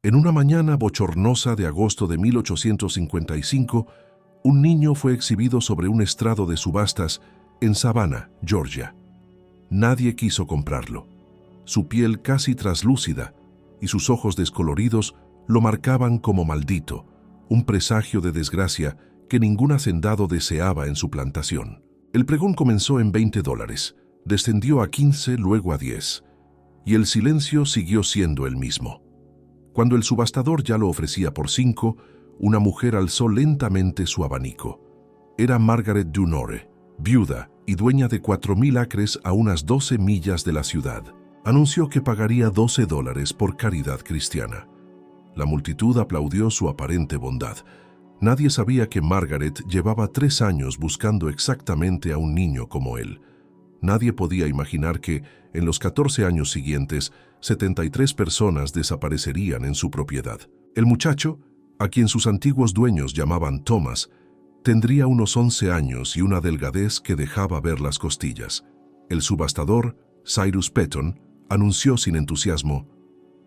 En una mañana bochornosa de agosto de 1855, un niño fue exhibido sobre un estrado de subastas en Savannah, Georgia. Nadie quiso comprarlo. Su piel casi traslúcida y sus ojos descoloridos lo marcaban como maldito, un presagio de desgracia que ningún hacendado deseaba en su plantación. El pregón comenzó en $20, descendió a 15, luego a 10, y el silencio siguió siendo el mismo. Cuando el subastador ya lo ofrecía por 5, una mujer alzó lentamente su abanico. Era Margaret Dunore, viuda y dueña de 4,000 acres a unas 12 millas de la ciudad. Anunció que pagaría $12 por caridad cristiana. La multitud aplaudió su aparente bondad. Nadie sabía que Margaret llevaba 3 años buscando exactamente a un niño como él. Nadie podía imaginar que, en los 14 años siguientes, 73 personas desaparecerían en su propiedad. El muchacho, a quien sus antiguos dueños llamaban Thomas, tendría unos 11 años y una delgadez que dejaba ver las costillas. El subastador, Cyrus Petton, anunció sin entusiasmo: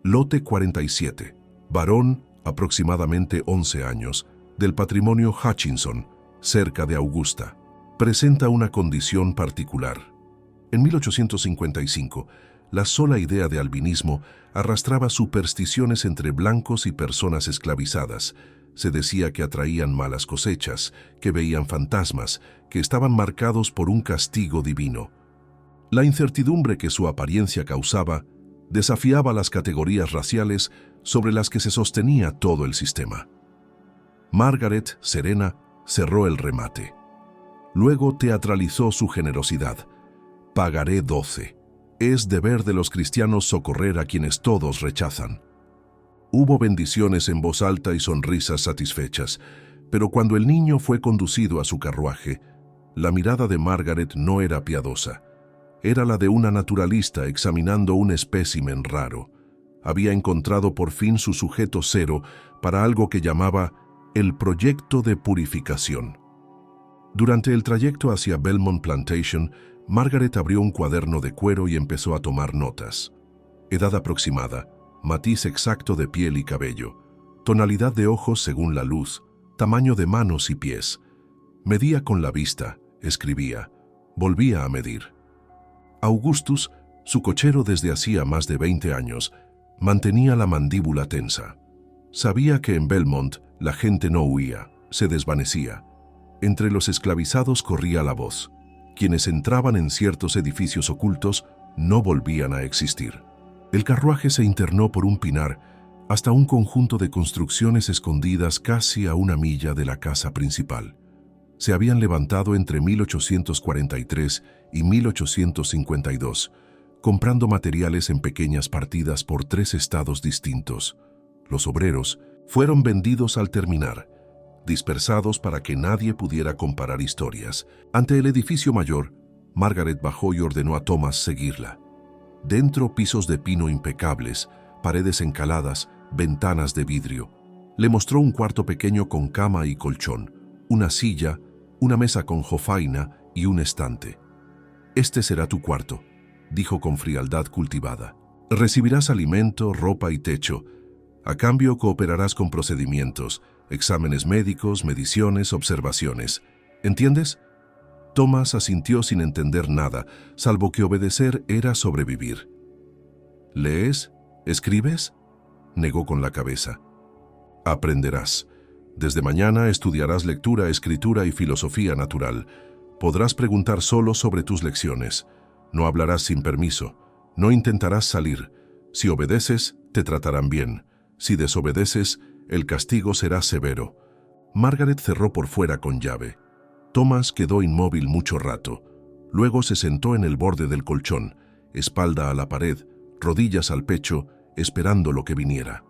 lote 47, varón, aproximadamente 11 años, del patrimonio Hutchinson, cerca de Augusta. Presenta una condición particular. En 1855, la sola idea de albinismo arrastraba supersticiones entre blancos y personas esclavizadas. Se decía que atraían malas cosechas, que veían fantasmas, que estaban marcados por un castigo divino. La incertidumbre que su apariencia causaba desafiaba las categorías raciales sobre las que se sostenía todo el sistema. Margaret, serena, cerró el remate. Luego teatralizó su generosidad. Pagaré 12. Es deber de los cristianos socorrer a quienes todos rechazan. Hubo bendiciones en voz alta y sonrisas satisfechas, pero cuando el niño fue conducido a su carruaje, la mirada de Margaret no era piadosa. Era la de una naturalista examinando un espécimen raro. Había encontrado por fin su sujeto cero para algo que llamaba el proyecto de purificación. Durante el trayecto hacia Belmont Plantation, Margaret abrió un cuaderno de cuero y empezó a tomar notas. Edad aproximada, matiz exacto de piel y cabello, tonalidad de ojos según la luz, tamaño de manos y pies. Medía con la vista, escribía, volvía a medir. Augustus, su cochero desde hacía más de 20 años, mantenía la mandíbula tensa. Sabía que en Belmont la gente no huía, se desvanecía. Entre los esclavizados corría la voz. Quienes entraban en ciertos edificios ocultos no volvían a existir. El carruaje se internó por un pinar hasta un conjunto de construcciones escondidas casi a 1 milla de la casa principal. Se habían levantado entre 1843 y 1852, comprando materiales en pequeñas partidas por 3 estados distintos. Los obreros fueron vendidos al terminar, dispersados para que nadie pudiera comparar historias. Ante el edificio mayor, Margaret bajó y ordenó a Thomas seguirla. Dentro, pisos de pino impecables, paredes encaladas, ventanas de vidrio. Le mostró un cuarto pequeño con cama y colchón, una silla, una mesa con jofaina y un estante. «Este será tu cuarto», dijo con frialdad cultivada. «Recibirás alimento, ropa y techo. A cambio cooperarás con procedimientos, exámenes médicos, mediciones, observaciones. ¿Entiendes?» Thomas asintió sin entender nada, salvo que obedecer era sobrevivir. «¿Lees? ¿Escribes?» Negó con la cabeza. «Aprenderás. Desde mañana estudiarás lectura, escritura y filosofía natural. Podrás preguntar solo sobre tus lecciones. No hablarás sin permiso. No intentarás salir. Si obedeces, te tratarán bien. Si desobedeces, el castigo será severo». Margaret cerró por fuera con llave. Thomas quedó inmóvil mucho rato. Luego se sentó en el borde del colchón, espalda a la pared, rodillas al pecho, esperando lo que viniera.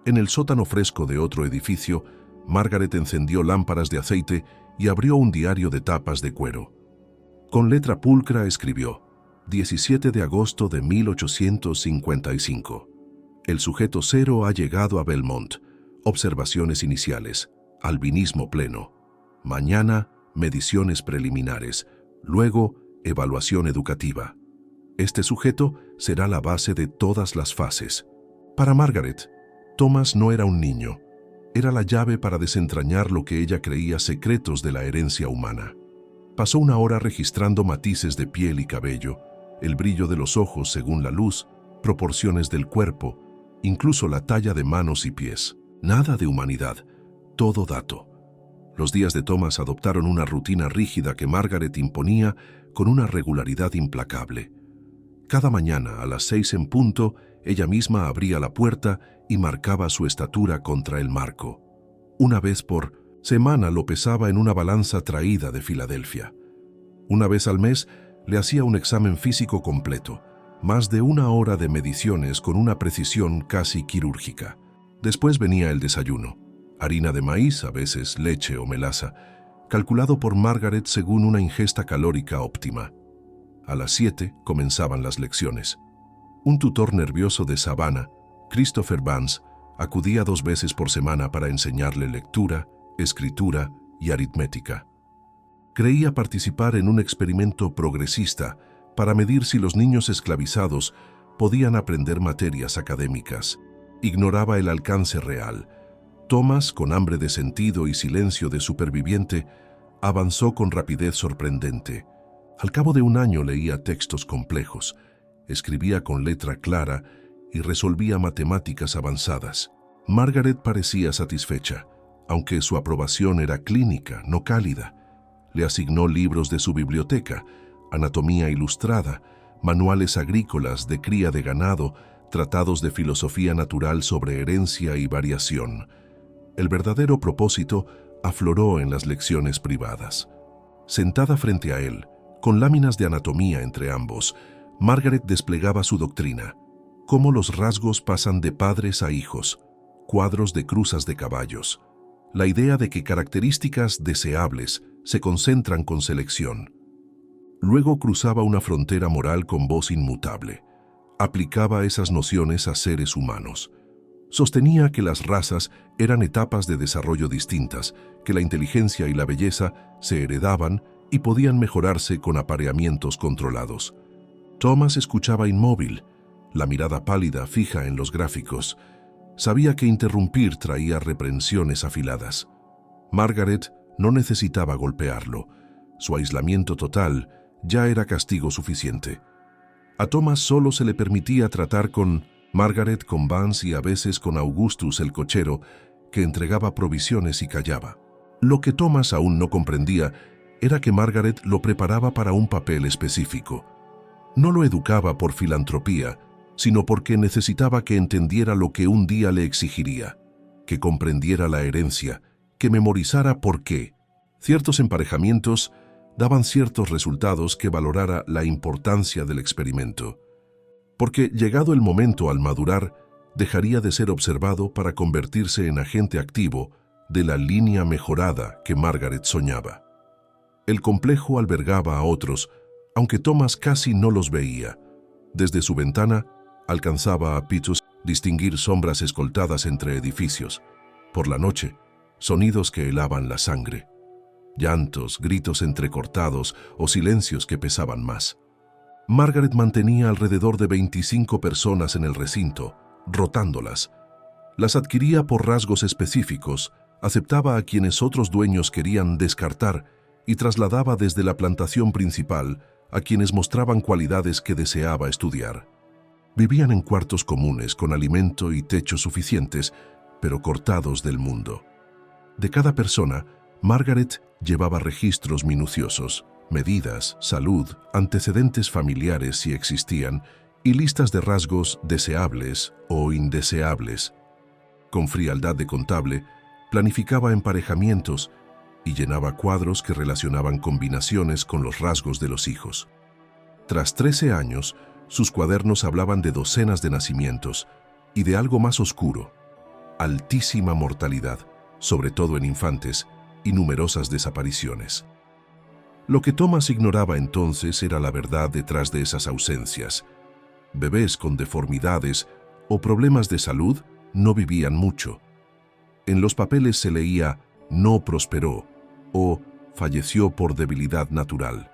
En el sótano fresco de otro edificio, Margaret encendió lámparas de aceite y abrió un diario de tapas de cuero. Con letra pulcra escribió: 17 de agosto de 1855. El sujeto cero ha llegado a Belmont. Observaciones iniciales. Albinismo pleno. Mañana, mediciones preliminares. Luego, evaluación educativa. Este sujeto será la base de todas las fases. Para Margaret, Thomas no era un niño. Era la llave para desentrañar lo que ella creía secretos de la herencia humana. Pasó una hora registrando matices de piel y cabello, el brillo de los ojos según la luz, proporciones del cuerpo, incluso la talla de manos y pies. Nada de humanidad, todo dato. Los días de Thomas adoptaron una rutina rígida que Margaret imponía con una regularidad implacable. Cada mañana, a las 6 en punto, ella misma abría la puerta y marcaba su estatura contra el marco. Una vez por semana lo pesaba en una balanza traída de Filadelfia. Una vez al mes le hacía un examen físico completo, más de 1 hora de mediciones con una precisión casi quirúrgica. Después venía el desayuno, harina de maíz, a veces leche o melaza, calculado por Margaret según una ingesta calórica óptima. A las 7 comenzaban las lecciones. Un tutor nervioso de Savannah, Christopher Vance, acudía 2 veces por semana para enseñarle lectura, escritura y aritmética. Creía participar en un experimento progresista para medir si los niños esclavizados podían aprender materias académicas. Ignoraba el alcance real. Thomas, con hambre de sentido y silencio de superviviente, avanzó con rapidez sorprendente. Al cabo de 1 año leía textos complejos, escribía con letra clara y resolvía matemáticas avanzadas. Margaret parecía satisfecha, aunque su aprobación era clínica, no cálida. Le asignó libros de su biblioteca, anatomía ilustrada, manuales agrícolas de cría de ganado, tratados de filosofía natural sobre herencia y variación. El verdadero propósito afloró en las lecciones privadas. Sentada frente a él, con láminas de anatomía entre ambos, Margaret desplegaba su doctrina, cómo los rasgos pasan de padres a hijos, cuadros de cruzas de caballos, la idea de que características deseables se concentran con selección. Luego cruzaba una frontera moral con voz inmutable. Aplicaba esas nociones a seres humanos. Sostenía que las razas eran etapas de desarrollo distintas, que la inteligencia y la belleza se heredaban y podían mejorarse con apareamientos controlados. Thomas escuchaba inmóvil, la mirada pálida fija en los gráficos. Sabía que interrumpir traía reprensiones afiladas. Margaret no necesitaba golpearlo. Su aislamiento total ya era castigo suficiente. A Thomas solo se le permitía tratar con Margaret, con Vance y a veces con Augustus el cochero, que entregaba provisiones y callaba. Lo que Thomas aún no comprendía era que Margaret lo preparaba para un papel específico. No lo educaba por filantropía, sino porque necesitaba que entendiera lo que un día le exigiría, que comprendiera la herencia, que memorizara por qué. Ciertos emparejamientos daban ciertos resultados, que valorara la importancia del experimento. Porque llegado el momento al madurar, dejaría de ser observado para convertirse en agente activo de la línea mejorada que Margaret soñaba. El complejo albergaba a otros, aunque Thomas casi no los veía. Desde su ventana alcanzaba a Pitus distinguir sombras escoltadas entre edificios. Por la noche, sonidos que helaban la sangre. Llantos, gritos entrecortados o silencios que pesaban más. Margaret mantenía alrededor de 25 personas en el recinto, rotándolas. Las adquiría por rasgos específicos, aceptaba a quienes otros dueños querían descartar y trasladaba desde la plantación principal a quienes mostraban cualidades que deseaba estudiar. Vivían en cuartos comunes con alimento y techo suficientes, pero cortados del mundo. De cada persona, Margaret llevaba registros minuciosos, medidas, salud, antecedentes familiares si existían, y listas de rasgos deseables o indeseables. Con frialdad de contable, planificaba emparejamientos y llenaba cuadros que relacionaban combinaciones con los rasgos de los hijos. Tras 13 años, sus cuadernos hablaban de docenas de nacimientos y de algo más oscuro, altísima mortalidad, sobre todo en infantes, y numerosas desapariciones. Lo que Thomas ignoraba entonces era la verdad detrás de esas ausencias. Bebés con deformidades o problemas de salud no vivían mucho. En los papeles se leía «no prosperó» o «falleció por debilidad natural».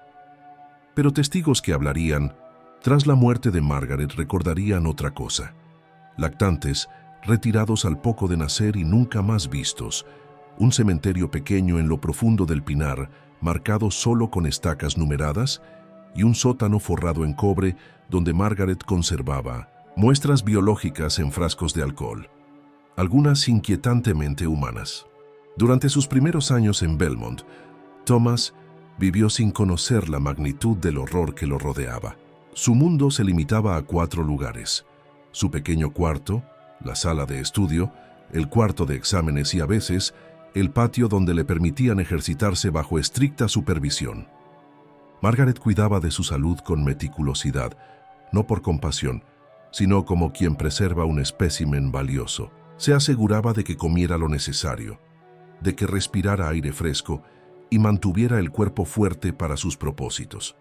Pero testigos que hablarían tras la muerte de Margaret recordarían otra cosa. Lactantes retirados al poco de nacer y nunca más vistos, un cementerio pequeño en lo profundo del Pinar, marcado solo con estacas numeradas, y un sótano forrado en cobre donde Margaret conservaba muestras biológicas en frascos de alcohol, algunas inquietantemente humanas. Durante sus primeros años en Belmont, Thomas vivió sin conocer la magnitud del horror que lo rodeaba. Su mundo se limitaba a 4 lugares: su pequeño cuarto, la sala de estudio, el cuarto de exámenes y a veces el patio donde le permitían ejercitarse bajo estricta supervisión. Margaret cuidaba de su salud con meticulosidad, no por compasión, sino como quien preserva un espécimen valioso. Se aseguraba de que comiera lo necesario, de que respirara aire fresco y mantuviera el cuerpo fuerte para sus propósitos.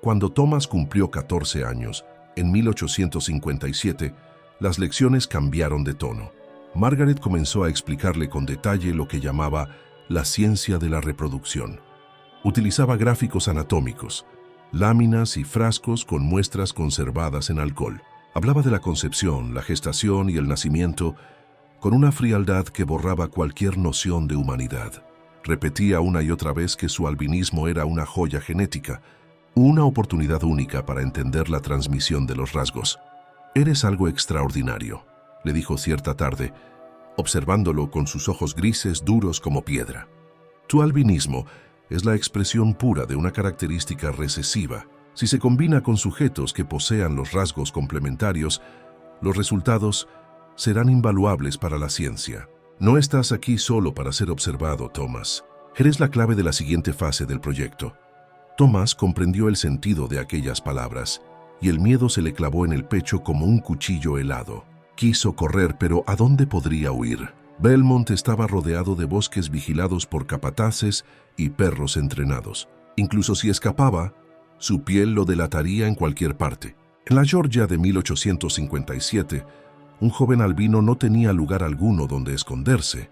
Cuando Thomas cumplió 14 años, en 1857, las lecciones cambiaron de tono. Margaret comenzó a explicarle con detalle lo que llamaba la ciencia de la reproducción. Utilizaba gráficos anatómicos, láminas y frascos con muestras conservadas en alcohol. Hablaba de la concepción, la gestación y el nacimiento con una frialdad que borraba cualquier noción de humanidad. Repetía una y otra vez que su albinismo era una joya genética, una oportunidad única para entender la transmisión de los rasgos. «Eres algo extraordinario», le dijo cierta tarde, observándolo con sus ojos grises duros como piedra. «Tu albinismo es la expresión pura de una característica recesiva. Si se combina con sujetos que posean los rasgos complementarios, los resultados serán invaluables para la ciencia. No estás aquí solo para ser observado, Thomas. Eres la clave de la siguiente fase del proyecto». Thomas comprendió el sentido de aquellas palabras, y el miedo se le clavó en el pecho como un cuchillo helado. Quiso correr, pero ¿a dónde podría huir? Belmont estaba rodeado de bosques vigilados por capataces y perros entrenados. Incluso si escapaba, su piel lo delataría en cualquier parte. En la Georgia de 1857, un joven albino no tenía lugar alguno donde esconderse.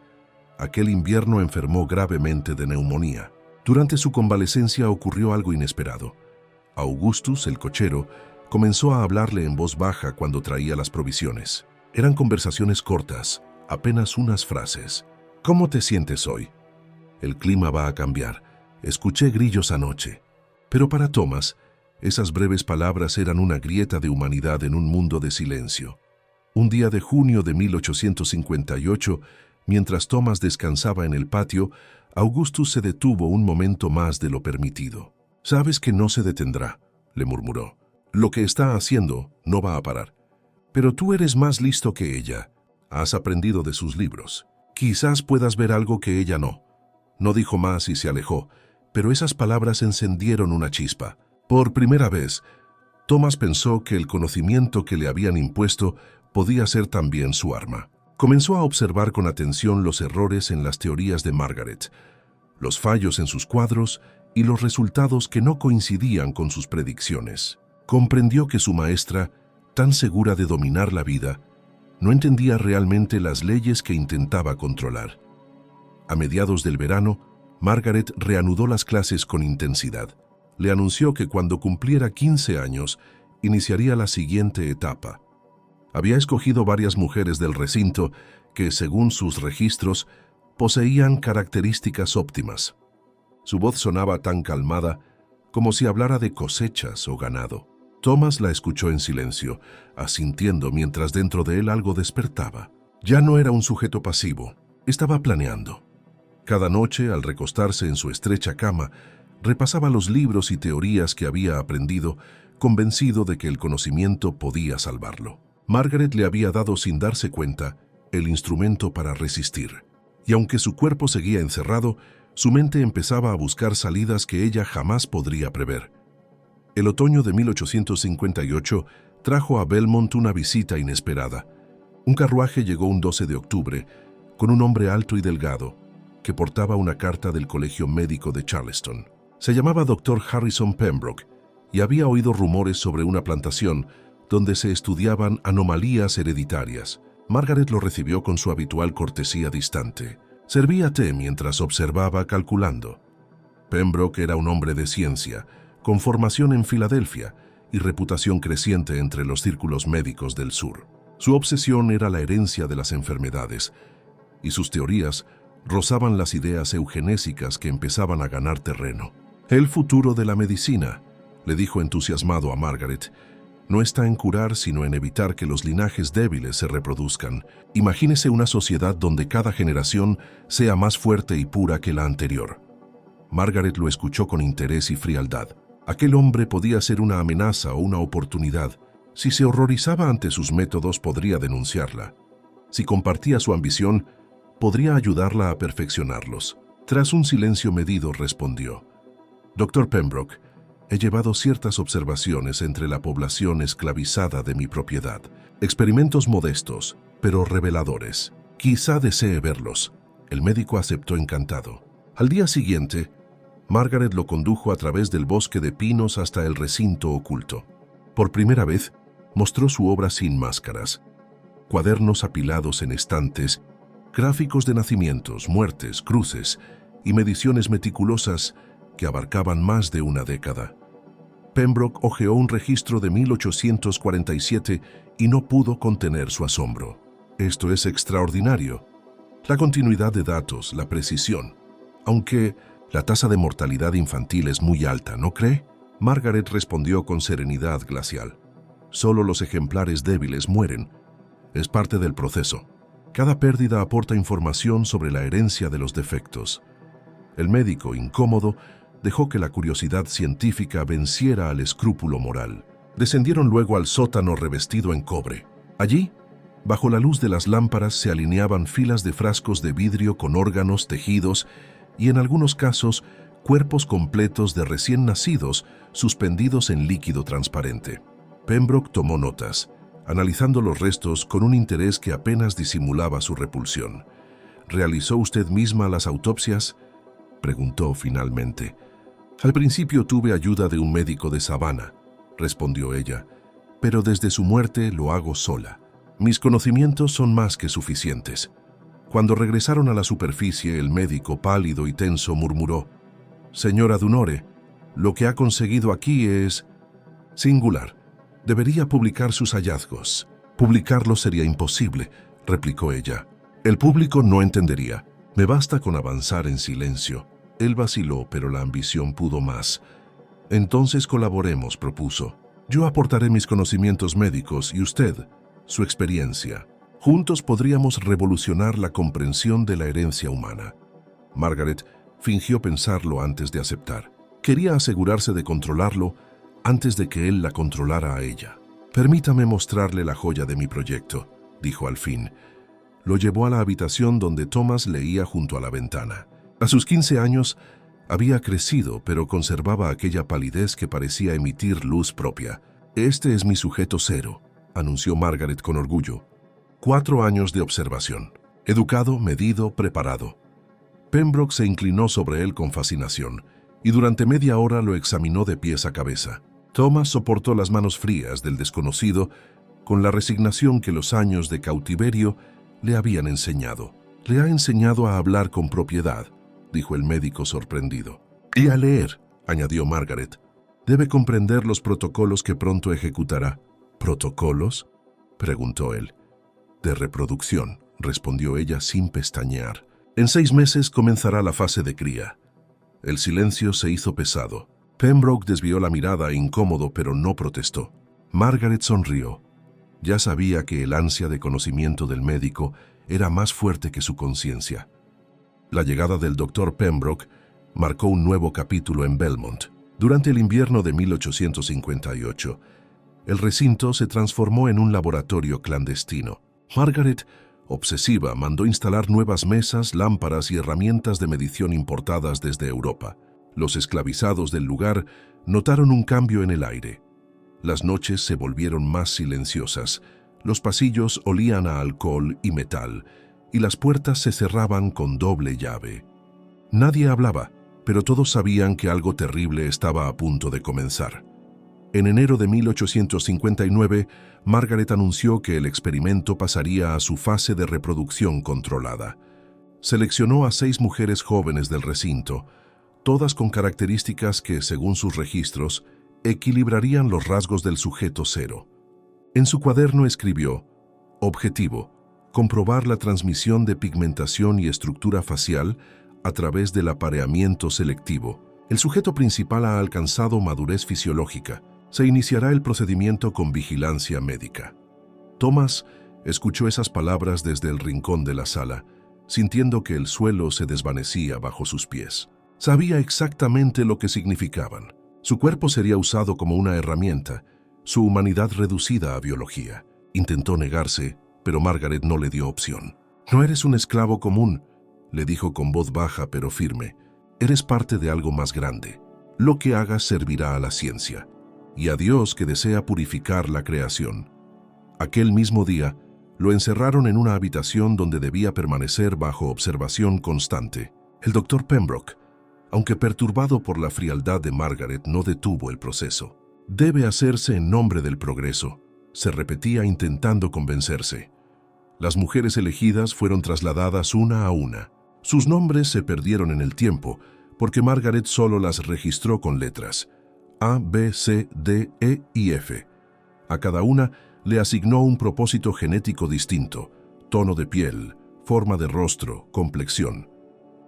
Aquel invierno enfermó gravemente de neumonía. Durante su convalecencia ocurrió algo inesperado. Augustus, el cochero, comenzó a hablarle en voz baja cuando traía las provisiones. Eran conversaciones cortas, apenas unas frases. «¿Cómo te sientes hoy? El clima va a cambiar. Escuché grillos anoche». Pero para Thomas, esas breves palabras eran una grieta de humanidad en un mundo de silencio. Un día de junio de 1858, mientras Thomas descansaba en el patio, Augustus se detuvo un momento más de lo permitido. «Sabes que no se detendrá», le murmuró. «Lo que está haciendo no va a parar. Pero tú eres más listo que ella. Has aprendido de sus libros. Quizás puedas ver algo que ella no». No dijo más y se alejó, pero esas palabras encendieron una chispa. Por primera vez, Thomas pensó que el conocimiento que le habían impuesto podía ser también su arma. Comenzó a observar con atención los errores en las teorías de Margaret, los fallos en sus cuadros y los resultados que no coincidían con sus predicciones. Comprendió que su maestra, tan segura de dominar la vida, no entendía realmente las leyes que intentaba controlar. A mediados del verano, Margaret reanudó las clases con intensidad. Le anunció que cuando cumpliera 15 años, iniciaría la siguiente etapa. Había escogido varias mujeres del recinto que, según sus registros, poseían características óptimas. Su voz sonaba tan calmada como si hablara de cosechas o ganado. Thomas la escuchó en silencio, asintiendo mientras dentro de él algo despertaba. Ya no era un sujeto pasivo, estaba planeando. Cada noche, al recostarse en su estrecha cama, repasaba los libros y teorías que había aprendido, convencido de que el conocimiento podía salvarlo. Margaret le había dado sin darse cuenta el instrumento para resistir, y aunque su cuerpo seguía encerrado, su mente empezaba a buscar salidas que ella jamás podría prever. El otoño de 1858 trajo a Belmont una visita inesperada. Un carruaje llegó un 12 de octubre con un hombre alto y delgado que portaba una carta del Colegio Médico de Charleston. Se llamaba Dr. Harrison Pembroke y había oído rumores sobre una plantación donde se estudiaban anomalías hereditarias. Margaret lo recibió con su habitual cortesía distante. Servía té mientras observaba calculando. Pembroke era un hombre de ciencia, con formación en Filadelfia y reputación creciente entre los círculos médicos del sur. Su obsesión era la herencia de las enfermedades, y sus teorías rozaban las ideas eugenésicas que empezaban a ganar terreno. El futuro de la medicina, le dijo entusiasmado a Margaret, no está en curar, sino en evitar que los linajes débiles se reproduzcan. Imagínese una sociedad donde cada generación sea más fuerte y pura que la anterior. Margaret lo escuchó con interés y frialdad. Aquel hombre podía ser una amenaza o una oportunidad. Si se horrorizaba ante sus métodos, podría denunciarla. Si compartía su ambición, podría ayudarla a perfeccionarlos. Tras un silencio medido, respondió: «Dr. Pembroke, he llevado ciertas observaciones entre la población esclavizada de mi propiedad. Experimentos modestos, pero reveladores. Quizá desee verlos». El médico aceptó encantado. Al día siguiente, Margaret lo condujo a través del bosque de pinos hasta el recinto oculto. Por primera vez, mostró su obra sin máscaras. Cuadernos apilados en estantes, gráficos de nacimientos, muertes, cruces y mediciones meticulosas que abarcaban más de una década. Pembroke hojeó un registro de 1847 y no pudo contener su asombro. Esto es extraordinario. La continuidad de datos, la precisión. Aunque la tasa de mortalidad infantil es muy alta, ¿no cree? Margaret respondió con serenidad glacial. Solo los ejemplares débiles mueren. Es parte del proceso. Cada pérdida aporta información sobre la herencia de los defectos. El médico, incómodo, dejó que la curiosidad científica venciera al escrúpulo moral. Descendieron luego al sótano revestido en cobre. Allí, bajo la luz de las lámparas, se alineaban filas de frascos de vidrio con órganos, tejidos y, en algunos casos, cuerpos completos de recién nacidos suspendidos en líquido transparente. Pembroke tomó notas, analizando los restos con un interés que apenas disimulaba su repulsión. «¿Realizó usted misma las autopsias?», preguntó finalmente. «Al principio tuve ayuda de un médico de Savannah», respondió ella, «pero desde su muerte lo hago sola. Mis conocimientos son más que suficientes». Cuando regresaron a la superficie, el médico, pálido y tenso, murmuró: «Señora Dunore, lo que ha conseguido aquí es singular. Debería publicar sus hallazgos». «Publicarlos sería imposible», replicó ella. «El público no entendería. Me basta con avanzar en silencio». Él vaciló, pero la ambición pudo más. «Entonces colaboremos», propuso. «Yo aportaré mis conocimientos médicos y usted, su experiencia. Juntos podríamos revolucionar la comprensión de la herencia humana». Margaret fingió pensarlo antes de aceptar. Quería asegurarse de controlarlo antes de que él la controlara a ella. «Permítame mostrarle la joya de mi proyecto», dijo al fin. Lo llevó a la habitación donde Thomas leía junto a la ventana. A sus 15 años había crecido, pero conservaba aquella palidez que parecía emitir luz propia. «Este es mi sujeto cero», anunció Margaret con orgullo. 4 años de observación. Educado, medido, preparado. Pembroke se inclinó sobre él con fascinación y durante media hora lo examinó de pies a cabeza. Thomas soportó las manos frías del desconocido con la resignación que los años de cautiverio le habían enseñado. «Le ha enseñado a hablar con propiedad», dijo el médico sorprendido. «Y a leer», añadió Margaret. «Debe comprender los protocolos que pronto ejecutará». «¿Protocolos?», preguntó él. «De reproducción», respondió ella sin pestañear. «En 6 meses comenzará la fase de cría». El silencio se hizo pesado. Pembroke desvió la mirada incómodo, pero no protestó. Margaret sonrió. Ya sabía que el ansia de conocimiento del médico era más fuerte que su conciencia. La llegada del Dr. Pembroke marcó un nuevo capítulo en Belmont. Durante el invierno de 1858, el recinto se transformó en un laboratorio clandestino. Margaret, obsesiva, mandó instalar nuevas mesas, lámparas y herramientas de medición importadas desde Europa. Los esclavizados del lugar notaron un cambio en el aire. Las noches se volvieron más silenciosas, los pasillos olían a alcohol y metal, y las puertas se cerraban con doble llave. Nadie hablaba, pero todos sabían que algo terrible estaba a punto de comenzar. En enero de 1859, Margaret anunció que el experimento pasaría a su fase de reproducción controlada. Seleccionó a 6 mujeres jóvenes del recinto, todas con características que, según sus registros, equilibrarían los rasgos del sujeto cero. En su cuaderno escribió: Objetivo: comprobar la transmisión de pigmentación y estructura facial a través del apareamiento selectivo. El sujeto principal ha alcanzado madurez fisiológica. Se iniciará el procedimiento con vigilancia médica. Thomas escuchó esas palabras desde el rincón de la sala, sintiendo que el suelo se desvanecía bajo sus pies. Sabía exactamente lo que significaban. Su cuerpo sería usado como una herramienta, su humanidad reducida a biología. Intentó negarse, pero Margaret no le dio opción. «No eres un esclavo común», le dijo con voz baja pero firme. «Eres parte de algo más grande. Lo que hagas servirá a la ciencia y a Dios que desea purificar la creación». Aquel mismo día, lo encerraron en una habitación donde debía permanecer bajo observación constante. El doctor Pembroke, aunque perturbado por la frialdad de Margaret, no detuvo el proceso. «Debe hacerse en nombre del progreso», se repetía intentando convencerse. Las mujeres elegidas fueron trasladadas una a una. Sus nombres se perdieron en el tiempo porque Margaret solo las registró con letras A, B, C, D, E y F. A cada una le asignó un propósito genético distinto: tono de piel, forma de rostro, complexión.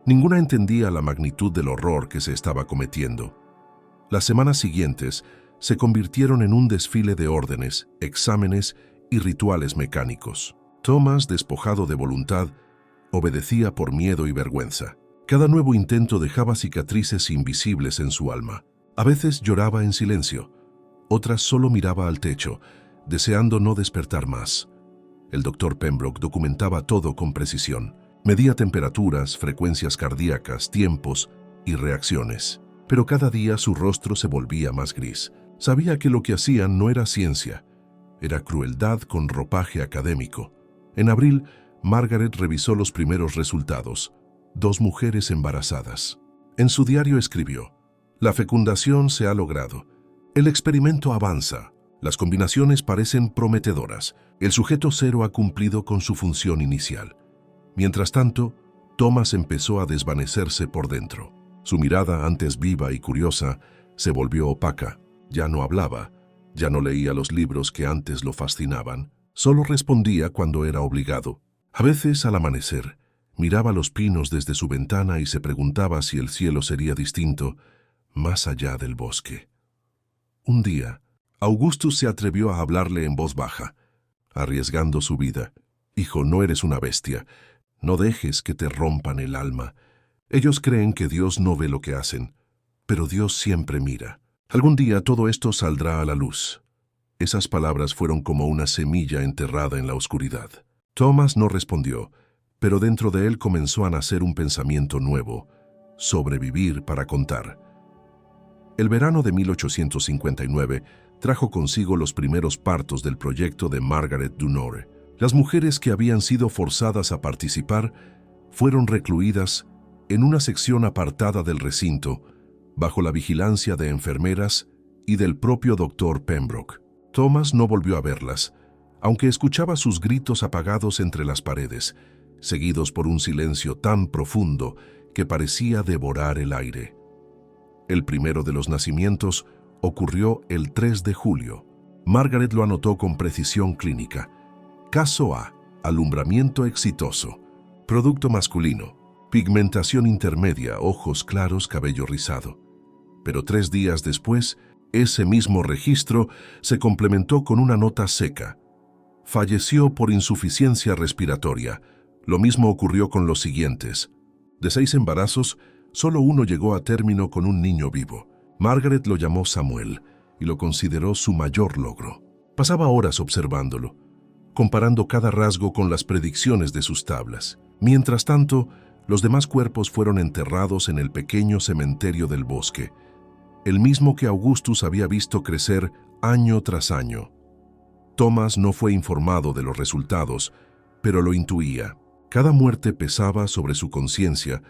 Ninguna entendía la magnitud del horror que se estaba cometiendo. Las semanas siguientes se convirtieron en un desfile de órdenes, exámenes y rituales mecánicos. Thomas, despojado de voluntad, obedecía por miedo y vergüenza. Cada nuevo intento dejaba cicatrices invisibles en su alma. A veces lloraba en silencio, otras solo miraba al techo, deseando no despertar más. El doctor Pembroke documentaba todo con precisión. Medía temperaturas, frecuencias cardíacas, tiempos y reacciones. Pero cada día su rostro se volvía más gris. Sabía que lo que hacían no era ciencia, era crueldad con ropaje académico. En abril, Margaret revisó los primeros resultados: 2 mujeres embarazadas. En su diario escribió: «La fecundación se ha logrado. El experimento avanza. Las combinaciones parecen prometedoras. El sujeto cero ha cumplido con su función inicial». Mientras tanto, Thomas empezó a desvanecerse por dentro. Su mirada, antes viva y curiosa, se volvió opaca. Ya no hablaba, ya no leía los libros que antes lo fascinaban. Solo respondía cuando era obligado. A veces, al amanecer, miraba los pinos desde su ventana y se preguntaba si el cielo sería distinto más allá del bosque. Un día, Augustus se atrevió a hablarle en voz baja, arriesgando su vida. «Hijo, no eres una bestia. No dejes que te rompan el alma. Ellos creen que Dios no ve lo que hacen, pero Dios siempre mira. Algún día todo esto saldrá a la luz». Esas palabras fueron como una semilla enterrada en la oscuridad. Thomas no respondió, pero dentro de él comenzó a nacer un pensamiento nuevo: sobrevivir para contar. El verano de 1859 trajo consigo los primeros partos del proyecto de Margaret Dunore. Las mujeres que habían sido forzadas a participar fueron recluidas en una sección apartada del recinto, bajo la vigilancia de enfermeras y del propio doctor Pembroke. Thomas no volvió a verlas, aunque escuchaba sus gritos apagados entre las paredes, seguidos por un silencio tan profundo que parecía devorar el aire. El primero de los nacimientos ocurrió el 3 de julio. Margaret lo anotó con precisión clínica. Caso A: alumbramiento exitoso. Producto masculino: pigmentación intermedia, ojos claros, cabello rizado. Pero 3 días después, ese mismo registro se complementó con una nota seca: falleció por insuficiencia respiratoria. Lo mismo ocurrió con los siguientes. De 6 embarazos, solo 1 llegó a término con un niño vivo. Margaret lo llamó Samuel y lo consideró su mayor logro. Pasaba horas observándolo, comparando cada rasgo con las predicciones de sus tablas. Mientras tanto, los demás cuerpos fueron enterrados en el pequeño cementerio del bosque, el mismo que Augustus había visto crecer año tras año. Thomas no fue informado de los resultados, pero lo intuía. Cada muerte pesaba sobre su conciencia,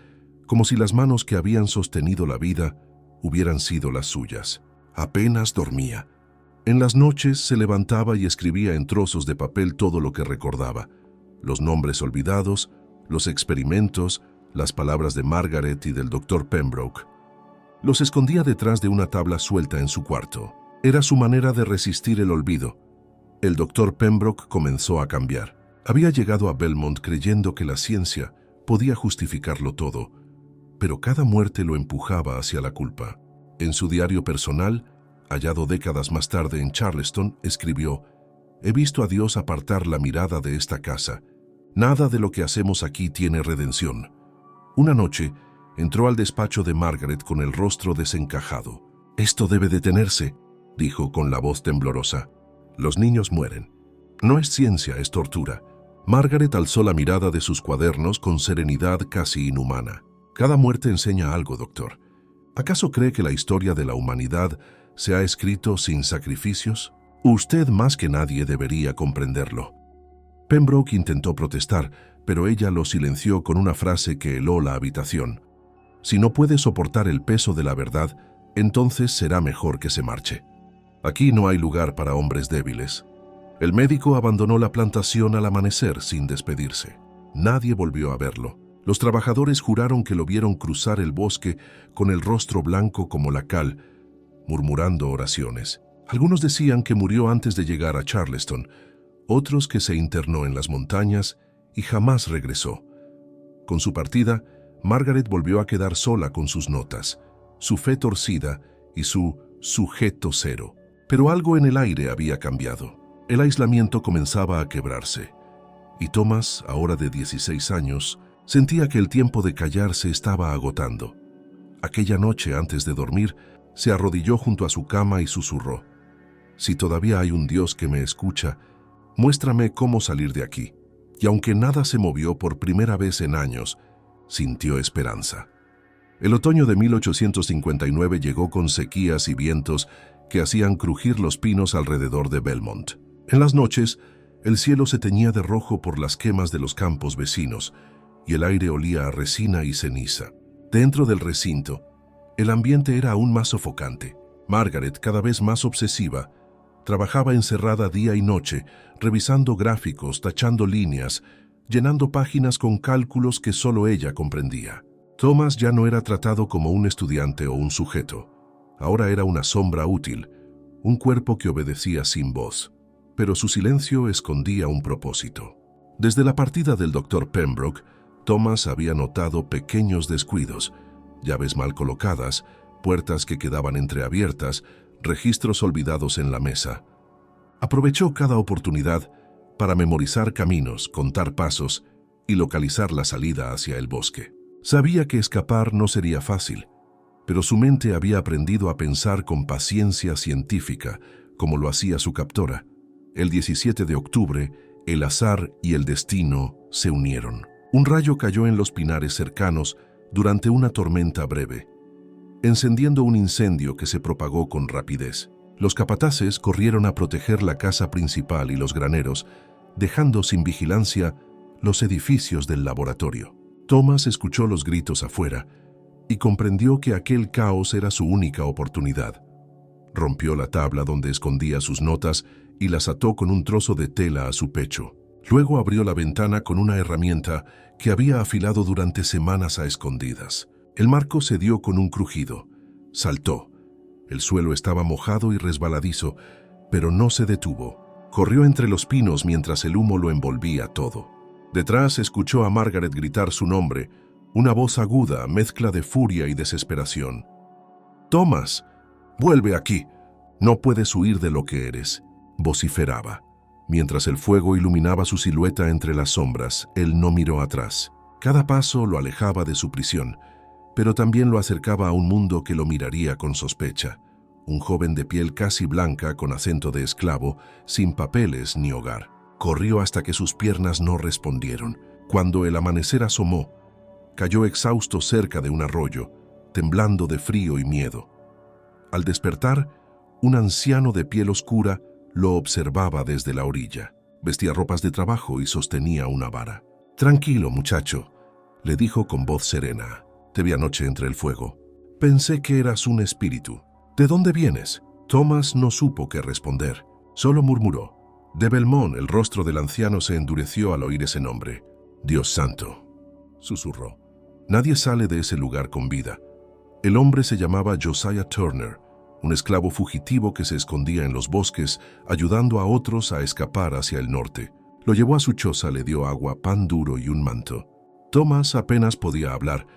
como si las manos que habían sostenido la vida hubieran sido las suyas. Apenas dormía. En las noches se levantaba y escribía en trozos de papel todo lo que recordaba: los nombres olvidados, los experimentos, las palabras de Margaret y del doctor Pembroke. Los escondía detrás de una tabla suelta en su cuarto. Era su manera de resistir el olvido. El doctor Pembroke comenzó a cambiar. Había llegado a Belmont creyendo que la ciencia podía justificarlo todo, pero cada muerte lo empujaba hacia la culpa. En su diario personal, hallado décadas más tarde en Charleston, escribió: «He visto a Dios apartar la mirada de esta casa. Nada de lo que hacemos aquí tiene redención». Una noche, entró al despacho de Margaret con el rostro desencajado. «Esto debe detenerse», dijo con la voz temblorosa. «Los niños mueren. No es ciencia, es tortura». Margaret alzó la mirada de sus cuadernos con serenidad casi inhumana. «Cada muerte enseña algo, doctor. ¿Acaso cree que la historia de la humanidad se ha escrito sin sacrificios? Usted más que nadie debería comprenderlo». Pembroke intentó protestar, pero ella lo silenció con una frase que heló la habitación. «Si no puede soportar el peso de la verdad, entonces será mejor que se marche. Aquí no hay lugar para hombres débiles». El médico abandonó la plantación al amanecer sin despedirse. Nadie volvió a verlo. Los trabajadores juraron que lo vieron cruzar el bosque con el rostro blanco como la cal, murmurando oraciones. Algunos decían que murió antes de llegar a Charleston, otros que se internó en las montañas y jamás regresó. Con su partida, Margaret volvió a quedar sola con sus notas, su fe torcida y su sujeto cero. Pero algo en el aire había cambiado. El aislamiento comenzaba a quebrarse, y Thomas, ahora de 16 años, sentía que el tiempo de callar se estaba agotando. Aquella noche, antes de dormir, se arrodilló junto a su cama y susurró: «Si todavía hay un Dios que me escucha, muéstrame cómo salir de aquí». Y aunque nada se movió por primera vez en años, sintió esperanza. El otoño de 1859 llegó con sequías y vientos que hacían crujir los pinos alrededor de Belmont. En las noches, el cielo se teñía de rojo por las quemas de los campos vecinos y el aire olía a resina y ceniza. Dentro del recinto, el ambiente era aún más sofocante. Margaret, cada vez más obsesiva, trabajaba encerrada día y noche, revisando gráficos, tachando líneas, llenando páginas con cálculos que solo ella comprendía. Thomas ya no era tratado como un estudiante o un sujeto. Ahora era una sombra útil, un cuerpo que obedecía sin voz. Pero su silencio escondía un propósito. Desde la partida del doctor Pembroke, Thomas había notado pequeños descuidos, llaves mal colocadas, puertas que quedaban entreabiertas, registros olvidados en la mesa. Aprovechó cada oportunidad para memorizar caminos, contar pasos y localizar la salida hacia el bosque. Sabía que escapar no sería fácil, pero su mente había aprendido a pensar con paciencia científica, como lo hacía su captora. El 17 de octubre, el azar y el destino se unieron. Un rayo cayó en los pinares cercanos durante una tormenta breve, encendiendo un incendio que se propagó con rapidez. Los capataces corrieron a proteger la casa principal y los graneros, dejando sin vigilancia los edificios del laboratorio. Thomas escuchó los gritos afuera y comprendió que aquel caos era su única oportunidad. Rompió la tabla donde escondía sus notas y las ató con un trozo de tela a su pecho. Luego abrió la ventana con una herramienta que había afilado durante semanas a escondidas. El marco cedió con un crujido. Saltó. El suelo estaba mojado y resbaladizo, pero no se detuvo. Corrió entre los pinos mientras el humo lo envolvía todo. Detrás escuchó a Margaret gritar su nombre, una voz aguda, mezcla de furia y desesperación. «Thomas, vuelve aquí. No puedes huir de lo que eres», vociferaba. Mientras el fuego iluminaba su silueta entre las sombras, él no miró atrás. Cada paso lo alejaba de su prisión, pero también lo acercaba a un mundo que lo miraría con sospecha. Un joven de piel casi blanca, con acento de esclavo, sin papeles ni hogar. Corrió hasta que sus piernas no respondieron. Cuando el amanecer asomó, cayó exhausto cerca de un arroyo, temblando de frío y miedo. Al despertar, un anciano de piel oscura lo observaba desde la orilla. Vestía ropas de trabajo y sostenía una vara. «Tranquilo, muchacho», le dijo con voz serena. «Te vi anoche entre el fuego. Pensé que eras un espíritu. ¿De dónde vienes?» Thomas no supo qué responder. Solo murmuró. «De Belmont». El rostro del anciano se endureció al oír ese nombre. «Dios santo», susurró. «Nadie sale de ese lugar con vida». El hombre se llamaba Josiah Turner, un esclavo fugitivo que se escondía en los bosques, ayudando a otros a escapar hacia el norte. Lo llevó a su choza, le dio agua, pan duro y un manto. Thomas apenas podía hablar,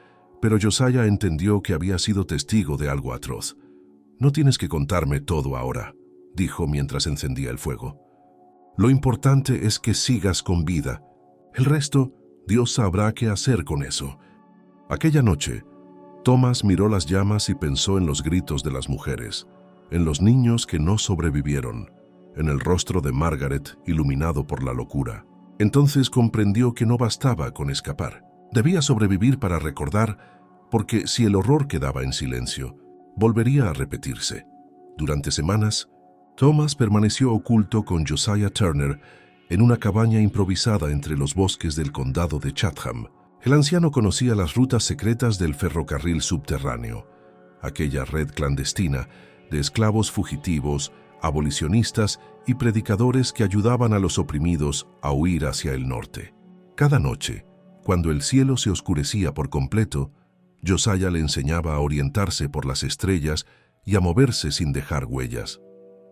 pero Josiah entendió que había sido testigo de algo atroz. «No tienes que contarme todo ahora», dijo mientras encendía el fuego. «Lo importante es que sigas con vida. El resto, Dios sabrá qué hacer con eso». Aquella noche, Thomas miró las llamas y pensó en los gritos de las mujeres, en los niños que no sobrevivieron, en el rostro de Margaret iluminado por la locura. Entonces comprendió que no bastaba con escapar. Debía sobrevivir para recordar, porque si el horror quedaba en silencio, volvería a repetirse. Durante semanas, Thomas permaneció oculto con Josiah Turner en una cabaña improvisada entre los bosques del condado de Chatham. El anciano conocía las rutas secretas del ferrocarril subterráneo, aquella red clandestina de esclavos fugitivos, abolicionistas y predicadores que ayudaban a los oprimidos a huir hacia el norte. Cada noche, cuando el cielo se oscurecía por completo, Josiah le enseñaba a orientarse por las estrellas y a moverse sin dejar huellas.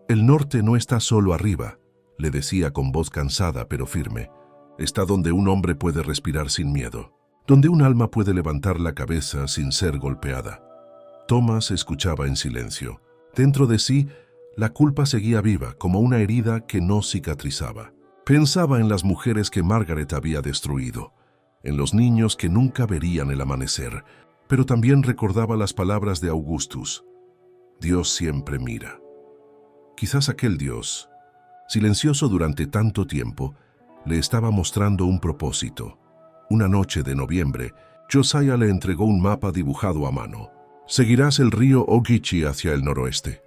«El norte no está solo arriba», le decía con voz cansada pero firme. «Está donde un hombre puede respirar sin miedo, donde un alma puede levantar la cabeza sin ser golpeada». Thomas escuchaba en silencio. Dentro de sí, la culpa seguía viva como una herida que no cicatrizaba. Pensaba en las mujeres que Margaret había destruido, en los niños que nunca verían el amanecer, pero también recordaba las palabras de Augustus: «Dios siempre mira». Quizás aquel Dios, silencioso durante tanto tiempo, le estaba mostrando un propósito. Una noche de noviembre, Josiah le entregó un mapa dibujado a mano. «Seguirás el río Ogeechee hacia el noroeste.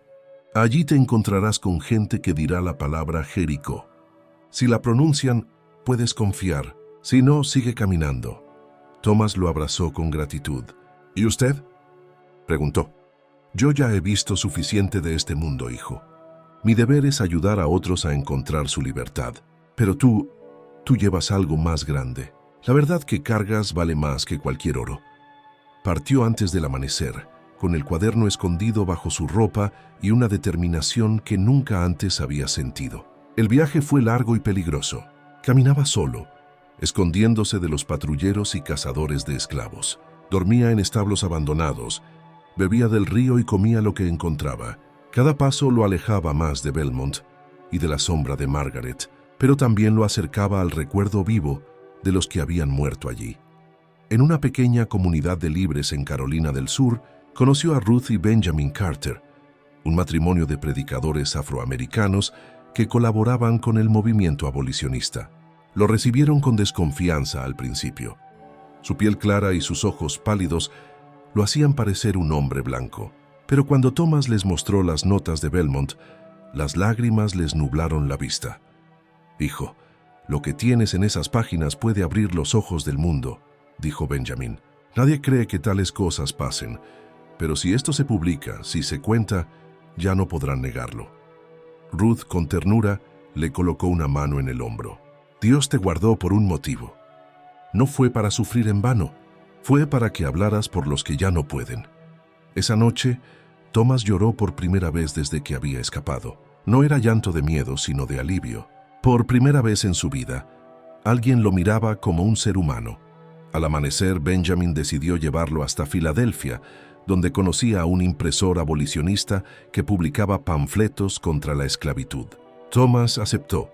Allí te encontrarás con gente que dirá la palabra Jericó. Si la pronuncian, puedes confiar. Si no, sigue caminando». Thomas lo abrazó con gratitud. «¿Y usted?», preguntó. «Yo ya he visto suficiente de este mundo, hijo. Mi deber es ayudar a otros a encontrar su libertad. Pero tú llevas algo más grande. La verdad que cargas vale más que cualquier oro». Partió antes del amanecer, con el cuaderno escondido bajo su ropa y una determinación que nunca antes había sentido. El viaje fue largo y peligroso. Caminaba solo, escondiéndose de los patrulleros y cazadores de esclavos. Dormía en establos abandonados, bebía del río y comía lo que encontraba. Cada paso lo alejaba más de Belmont y de la sombra de Margaret, pero también lo acercaba al recuerdo vivo de los que habían muerto allí. En una pequeña comunidad de libres en Carolina del Sur, conoció a Ruth y Benjamin Carter, un matrimonio de predicadores afroamericanos que colaboraban con el movimiento abolicionista. Lo recibieron con desconfianza al principio. Su piel clara y sus ojos pálidos lo hacían parecer un hombre blanco. Pero cuando Thomas les mostró las notas de Belmont, las lágrimas les nublaron la vista. «Hijo, lo que tienes en esas páginas puede abrir los ojos del mundo», dijo Benjamin. «Nadie cree que tales cosas pasen, pero si esto se publica, si se cuenta, ya no podrán negarlo». Ruth, con ternura, le colocó una mano en el hombro. «Dios te guardó por un motivo. No fue para sufrir en vano, fue para que hablaras por los que ya no pueden». Esa noche, Thomas lloró por primera vez desde que había escapado. No era llanto de miedo, sino de alivio. Por primera vez en su vida, alguien lo miraba como un ser humano. Al amanecer, Benjamin decidió llevarlo hasta Filadelfia, donde conocía a un impresor abolicionista que publicaba panfletos contra la esclavitud. Thomas aceptó,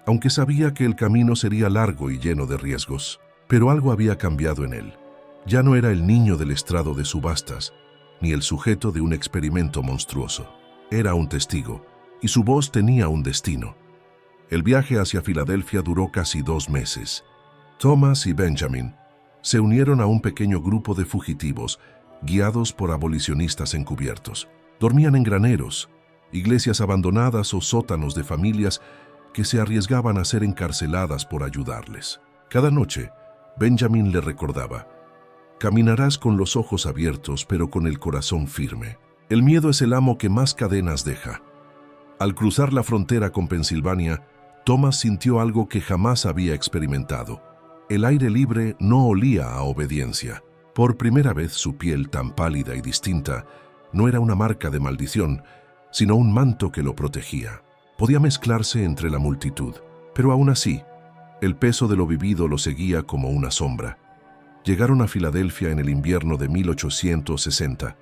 aunque sabía que el camino sería largo y lleno de riesgos. Pero algo había cambiado en él. Ya no era el niño del estrado de subastas, ni el sujeto de un experimento monstruoso. Era un testigo, y su voz tenía un destino. El viaje hacia Filadelfia duró casi 2 meses. Thomas y Benjamin se unieron a un pequeño grupo de fugitivos, guiados por abolicionistas encubiertos. Dormían en graneros, iglesias abandonadas o sótanos de familias que se arriesgaban a ser encarceladas por ayudarles. Cada noche, Benjamin le recordaba: «Caminarás con los ojos abiertos, pero con el corazón firme. El miedo es el amo que más cadenas deja». Al cruzar la frontera con Pensilvania, Thomas sintió algo que jamás había experimentado. El aire libre no olía a obediencia. Por primera vez su piel, tan pálida y distinta, no era una marca de maldición, sino un manto que lo protegía. Podía mezclarse entre la multitud, pero aún así, el peso de lo vivido lo seguía como una sombra. Llegaron a Filadelfia en el invierno de 1860.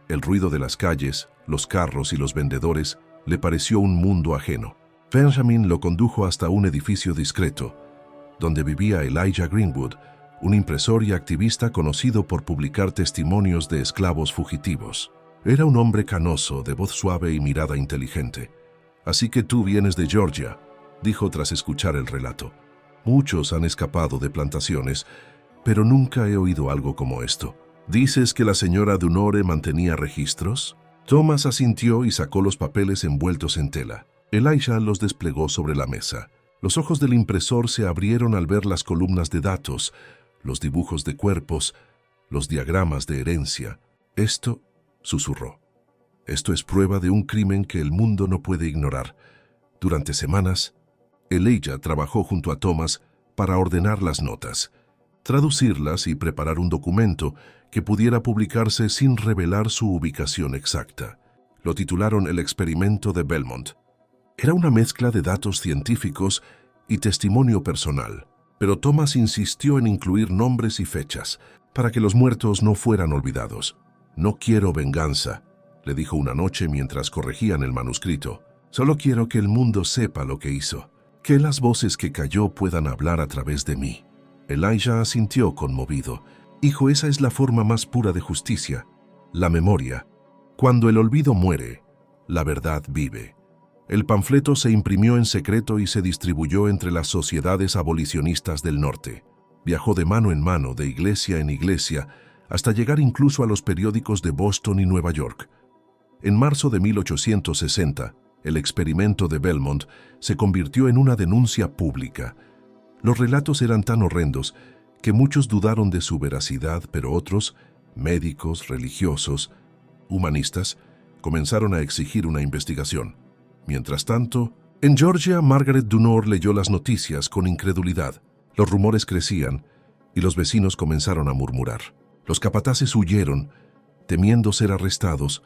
El ruido de las calles, los carros y los vendedores le pareció un mundo ajeno. Benjamin lo condujo hasta un edificio discreto, donde vivía Elijah Greenwood, un impresor y activista conocido por publicar testimonios de esclavos fugitivos. Era un hombre canoso, de voz suave y mirada inteligente. «Así que tú vienes de Georgia», dijo tras escuchar el relato. «Muchos han escapado de plantaciones, pero nunca he oído algo como esto. ¿Dices que la señora Dunore mantenía registros?» Thomas asintió y sacó los papeles envueltos en tela. Elijah los desplegó sobre la mesa. Los ojos del impresor se abrieron al ver las columnas de datos, los dibujos de cuerpos, los diagramas de herencia. «Esto», susurró, «esto es prueba de un crimen que el mundo no puede ignorar». Durante semanas, Elijah trabajó junto a Thomas para ordenar las notas, traducirlas y preparar un documento que pudiera publicarse sin revelar su ubicación exacta. Lo titularon El experimento de Belmont. Era una mezcla de datos científicos y testimonio personal, pero Thomas insistió en incluir nombres y fechas para que los muertos no fueran olvidados. «No quiero venganza», le dijo una noche mientras corregían el manuscrito. «Solo quiero que el mundo sepa lo que hizo, que las voces que cayó puedan hablar a través de mí». Elijah asintió conmovido. «Hijo, esa es la forma más pura de justicia, la memoria. Cuando el olvido muere, la verdad vive». El panfleto se imprimió en secreto y se distribuyó entre las sociedades abolicionistas del norte. Viajó de mano en mano, de iglesia en iglesia, hasta llegar incluso a los periódicos de Boston y Nueva York. En marzo de 1860, el experimento de Belmont se convirtió en una denuncia pública. Los relatos eran tan horrendos que muchos dudaron de su veracidad, pero otros, médicos, religiosos, humanistas, comenzaron a exigir una investigación. Mientras tanto, en Georgia, Margaret Dunore leyó las noticias con incredulidad. Los rumores crecían y los vecinos comenzaron a murmurar. Los capataces huyeron, temiendo ser arrestados,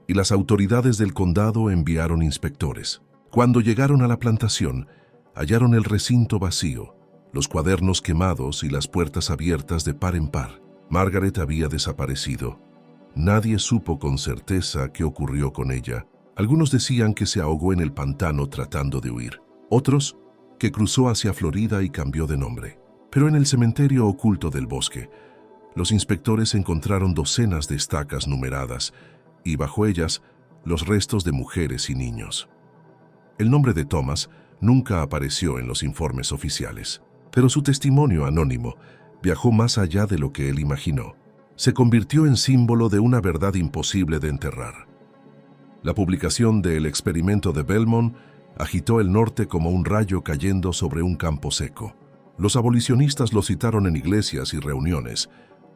y las autoridades del condado enviaron inspectores. Cuando llegaron a la plantación, hallaron el recinto vacío, los cuadernos quemados y las puertas abiertas de par en par. Margaret había desaparecido. Nadie supo con certeza qué ocurrió con ella. Algunos decían que se ahogó en el pantano tratando de huir. Otros, que cruzó hacia Florida y cambió de nombre. Pero en el cementerio oculto del bosque, los inspectores encontraron docenas de estacas numeradas y bajo ellas los restos de mujeres y niños. El nombre de Thomas nunca apareció en los informes oficiales, pero su testimonio anónimo viajó más allá de lo que él imaginó. Se convirtió en símbolo de una verdad imposible de enterrar. La publicación de El experimento de Belmont agitó el norte como un rayo cayendo sobre un campo seco. Los abolicionistas lo citaron en iglesias y reuniones.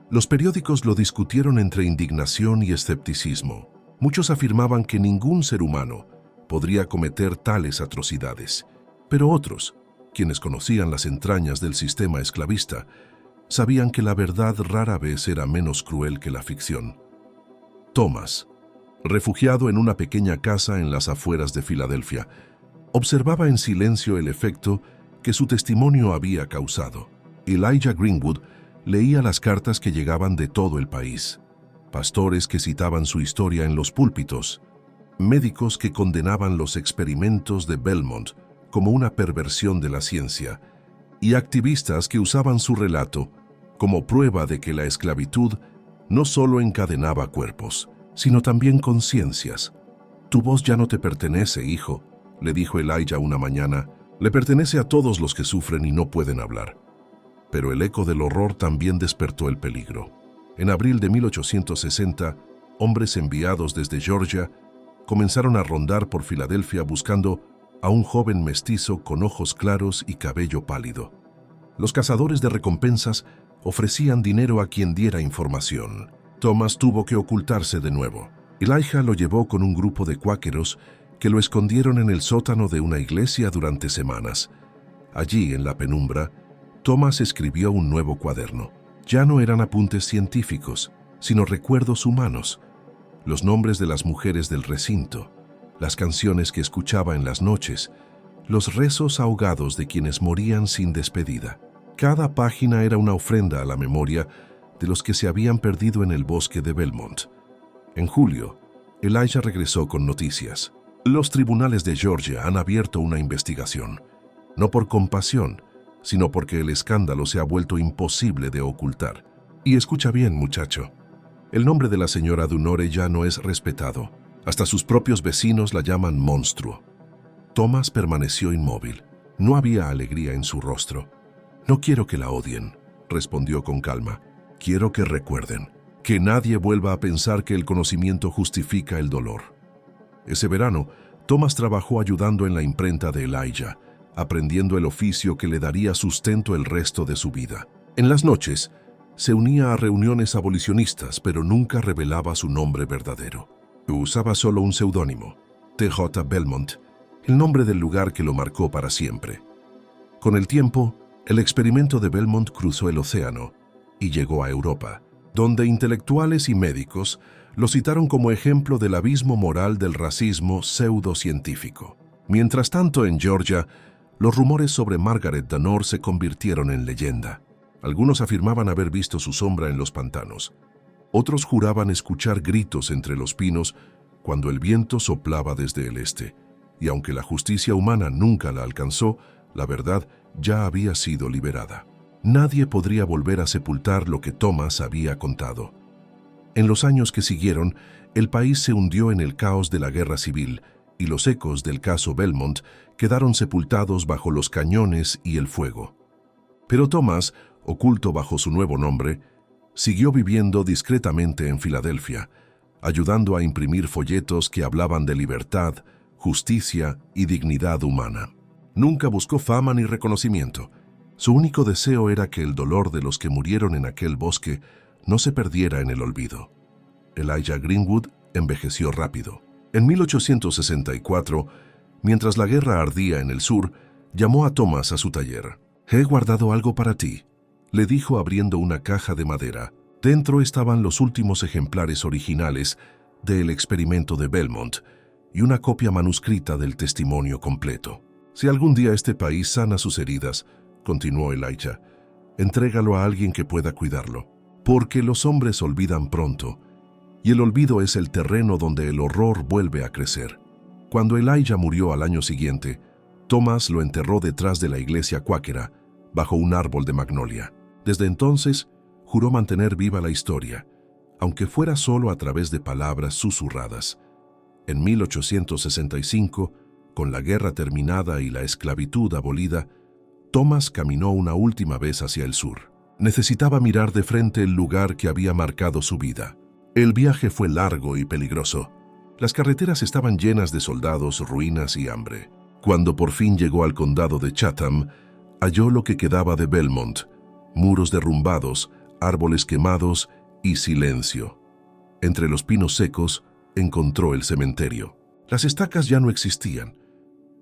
Los periódicos lo discutieron entre indignación y escepticismo. Muchos afirmaban que ningún ser humano podría cometer tales atrocidades. Pero otros, quienes conocían las entrañas del sistema esclavista, sabían que la verdad rara vez era menos cruel que la ficción. Thomas, refugiado en una pequeña casa en las afueras de Filadelfia, observaba en silencio el efecto que su testimonio había causado. Elijah Greenwood leía las cartas que llegaban de todo el país, pastores que citaban su historia en los púlpitos, médicos que condenaban los experimentos de Belmont como una perversión de la ciencia, y activistas que usaban su relato como prueba de que la esclavitud no solo encadenaba cuerpos, sino también conciencias. «Tu voz ya no te pertenece, hijo», le dijo Elijah una mañana. «Le pertenece a todos los que sufren y no pueden hablar». Pero el eco del horror también despertó el peligro. En abril de 1860, hombres enviados desde Georgia comenzaron a rondar por Filadelfia buscando a un joven mestizo con ojos claros y cabello pálido. Los cazadores de recompensas ofrecían dinero a quien diera información. Thomas tuvo que ocultarse de nuevo. Elijah lo llevó con un grupo de cuáqueros que lo escondieron en el sótano de una iglesia durante semanas. Allí, en la penumbra, Thomas escribió un nuevo cuaderno. Ya no eran apuntes científicos, sino recuerdos humanos, los nombres de las mujeres del recinto, las canciones que escuchaba en las noches, los rezos ahogados de quienes morían sin despedida. Cada página era una ofrenda a la memoria de los que se habían perdido en el bosque de Belmont. En julio, Elijah regresó con noticias. Los tribunales de Georgia han abierto una investigación, no por compasión, sino porque el escándalo se ha vuelto imposible de ocultar. Y escucha bien, muchacho. El nombre de la señora Dunore ya no es respetado. Hasta sus propios vecinos la llaman monstruo. Thomas permaneció inmóvil. No había alegría en su rostro. «No quiero que la odien», respondió con calma. «Quiero que recuerden, que nadie vuelva a pensar que el conocimiento justifica el dolor». Ese verano, Thomas trabajó ayudando en la imprenta de Elijah, aprendiendo el oficio que le daría sustento el resto de su vida. En las noches, se unía a reuniones abolicionistas, pero nunca revelaba su nombre verdadero. Usaba solo un seudónimo, T.J. Belmont, el nombre del lugar que lo marcó para siempre. Con el tiempo, el experimento de Belmont cruzó el océano y llegó a Europa, donde intelectuales y médicos lo citaron como ejemplo del abismo moral del racismo pseudocientífico. Mientras tanto, en Georgia, los rumores sobre Margaret Dunore se convirtieron en leyenda. Algunos afirmaban haber visto su sombra en los pantanos. Otros juraban escuchar gritos entre los pinos cuando el viento soplaba desde el este. Y aunque la justicia humana nunca la alcanzó, la verdad ya había sido liberada. Nadie podría volver a sepultar lo que Thomas había contado. En los años que siguieron, el país se hundió en el caos de la guerra civil y los ecos del caso Belmont quedaron sepultados bajo los cañones y el fuego. Pero Thomas, oculto bajo su nuevo nombre, siguió viviendo discretamente en Filadelfia, ayudando a imprimir folletos que hablaban de libertad, justicia y dignidad humana. Nunca buscó fama ni reconocimiento. Su único deseo era que el dolor de los que murieron en aquel bosque no se perdiera en el olvido. Elijah Greenwood envejeció rápido. En 1864, mientras la guerra ardía en el sur, llamó a Thomas a su taller. «He guardado algo para ti», le dijo abriendo una caja de madera. Dentro estaban los últimos ejemplares originales del experimento de Belmont y una copia manuscrita del testimonio completo. «Si algún día este país sana sus heridas», continuó Elijah, «entrégalo a alguien que pueda cuidarlo, porque los hombres olvidan pronto, y el olvido es el terreno donde el horror vuelve a crecer». Cuando Elijah murió al año siguiente, Thomas lo enterró detrás de la iglesia cuáquera, bajo un árbol de magnolia. Desde entonces, juró mantener viva la historia, aunque fuera solo a través de palabras susurradas. En 1865, con la guerra terminada y la esclavitud abolida, Thomas caminó una última vez hacia el sur. Necesitaba mirar de frente el lugar que había marcado su vida. El viaje fue largo y peligroso. Las carreteras estaban llenas de soldados, ruinas y hambre. Cuando por fin llegó al condado de Chatham, halló lo que quedaba de Belmont: muros derrumbados, árboles quemados y silencio. Entre los pinos secos encontró el cementerio. Las estacas ya no existían,